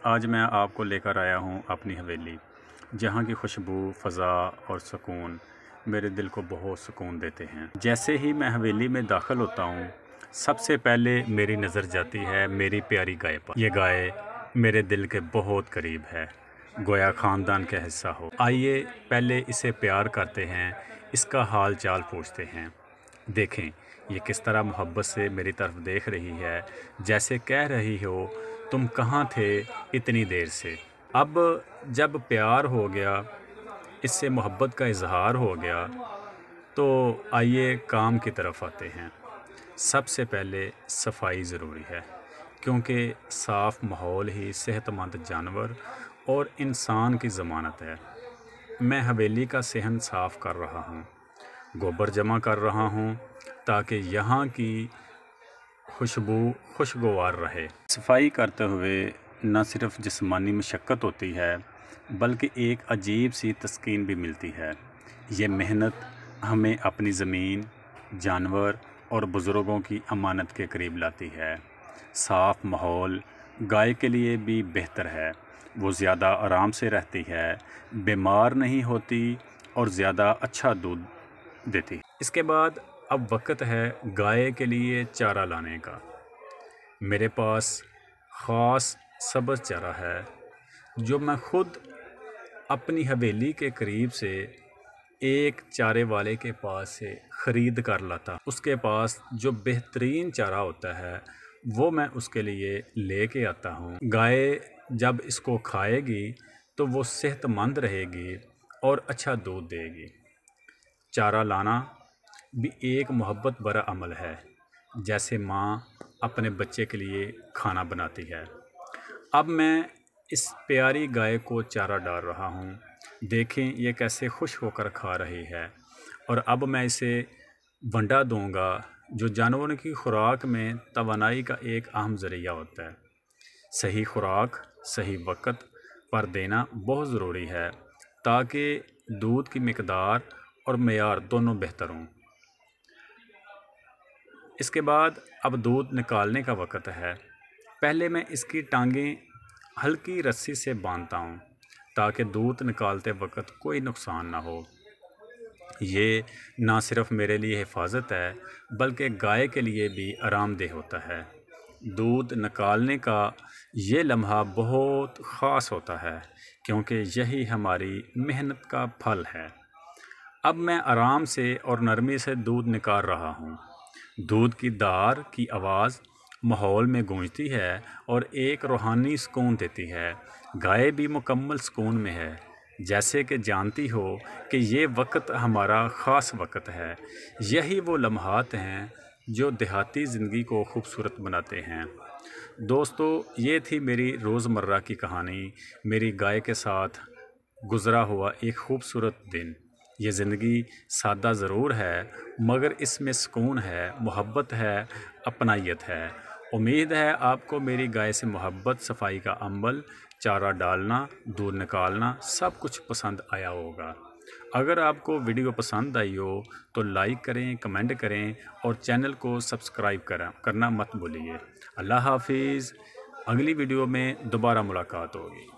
آج میں آپ کو لے کر آیا ہوں اپنی حویلی، جہاں کی خوشبو، فضا اور سکون میرے دل کو بہت سکون دیتے ہیں۔ جیسے ہی میں حویلی میں داخل ہوتا ہوں، سب سے پہلے میری نظر جاتی ہے میری پیاری گائے پر۔ یہ گائے میرے دل کے بہت قریب ہے، گویا خاندان کا حصہ ہو۔ آئیے پہلے اسے پیار کرتے ہیں، اس کا حال چال پوچھتے ہیں۔ دیکھیں یہ کس طرح محبت سے میری طرف دیکھ رہی ہے، جیسے کہہ رہی ہو تم کہاں تھے اتنی دیر سے۔ اب جب پیار ہو گیا، اس سے محبت کا اظہار ہو گیا، تو آئیے کام کی طرف آتے ہیں۔ سب سے پہلے صفائی ضروری ہے، کیونکہ صاف ماحول ہی صحت مند جانور اور انسان کی ضمانت ہے۔ میں حویلی کا صحن صاف کر رہا ہوں، گوبر جمع کر رہا ہوں تاکہ یہاں کی خوشبو خوشگوار رہے۔ صفائی کرتے ہوئے نہ صرف جسمانی مشقت ہوتی ہے، بلکہ ایک عجیب سی تسکین بھی ملتی ہے۔ یہ محنت ہمیں اپنی زمین، جانور اور بزرگوں کی امانت کے قریب لاتی ہے۔ صاف ماحول گائے کے لیے بھی بہتر ہے، وہ زیادہ آرام سے رہتی ہے، بیمار نہیں ہوتی اور زیادہ اچھا دودھ دیتی ہے۔ اس کے بعد اب وقت ہے گائے کے لیے چارہ لانے کا۔ میرے پاس خاص سبز چارہ ہے، جو میں خود اپنی حویلی کے قریب سے ایک چارے والے کے پاس سے خرید کر لاتا۔ اس کے پاس جو بہترین چارہ ہوتا ہے وہ میں اس کے لیے لے کے آتا ہوں۔ گائے جب اس کو کھائے گی تو وہ صحت مند رہے گی اور اچھا دودھ دے گی۔ چارہ لانا بھی ایک محبت بھرا عمل ہے، جیسے ماں اپنے بچے کے لیے کھانا بناتی ہے۔ اب میں اس پیاری گائے کو چارہ ڈال رہا ہوں، دیکھیں یہ کیسے خوش ہو کر کھا رہی ہے۔ اور اب میں اسے ونڈا دوں گا، جو جانوروں کی خوراک میں توانائی کا ایک اہم ذریعہ ہوتا ہے۔ صحیح خوراک صحیح وقت پر دینا بہت ضروری ہے، تاکہ دودھ کی مقدار اور معیار دونوں بہتر ہوں۔ اس کے بعد اب دودھ نکالنے کا وقت ہے۔ پہلے میں اس کی ٹانگیں ہلکی رسی سے باندھتا ہوں تاکہ دودھ نکالتے وقت کوئی نقصان نہ ہو۔ یہ نہ صرف میرے لیے حفاظت ہے، بلکہ گائے کے لیے بھی آرام دہ ہوتا ہے۔ دودھ نکالنے کا یہ لمحہ بہت خاص ہوتا ہے، کیونکہ یہی ہماری محنت کا پھل ہے۔ اب میں آرام سے اور نرمی سے دودھ نکال رہا ہوں۔ دودھ کی دھار کی آواز ماحول میں گونجتی ہے اور ایک روحانی سکون دیتی ہے۔ گائے بھی مکمل سکون میں ہے، جیسے کہ جانتی ہو کہ یہ وقت ہمارا خاص وقت ہے۔ یہی وہ لمحات ہیں جو دیہاتی زندگی کو خوبصورت بناتے ہیں۔ دوستو، یہ تھی میری روزمرہ کی کہانی، میری گائے کے ساتھ گزرا ہوا ایک خوبصورت دن۔ یہ زندگی سادہ ضرور ہے، مگر اس میں سکون ہے، محبت ہے، اپنائیت ہے۔ امید ہے آپ کو میری گائے سے محبت، صفائی کا عمل، چارہ ڈالنا، دودھ نکالنا سب کچھ پسند آیا ہوگا۔ اگر آپ کو ویڈیو پسند آئی ہو تو لائک کریں، کمنٹ کریں اور چینل کو سبسکرائب کرنا مت بھولیے۔ اللہ حافظ، اگلی ویڈیو میں دوبارہ ملاقات ہوگی۔